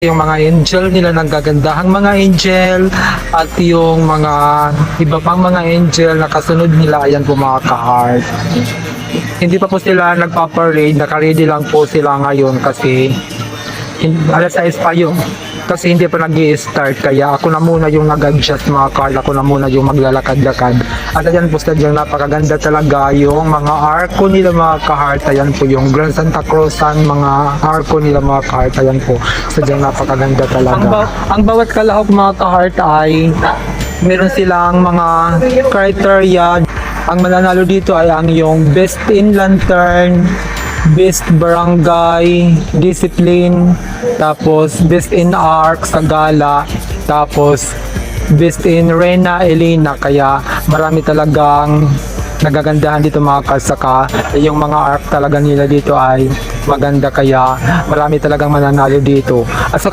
yung mga angel nila nagagandahang mga angel at yung mga iba pang mga angel na kasunod nila, ayan po mga ka-heart. Hindi pa po sila nagpa-parade, naka-ready lang po sila ngayon kasi alas 6 pa yung kasi hindi pa nag-i-start, kaya ako na muna yung nag-adjust mga ka-heart, ako na muna yung maglalakad-lakad. At ayan po sadyang napakaganda talaga yung mga arko nila mga ka-heart. Ayan po yung Grand Santa Cruzan, mga arko nila mga ka-heart. Ayan po, sadyang napakaganda talaga. Ang bawat kalahok mga ka-heart ay meron silang mga criteria. Ang mananalo dito ay ang yung Best in Lantern, Best Barangay Discipline, tapos Best in Arc sa gala, tapos Best in Rena Elena. Kaya marami talagang nagagandahan dito mga kasaka. Yung mga arc talaga nila dito ay maganda, kaya marami talagang mananalo dito. At saka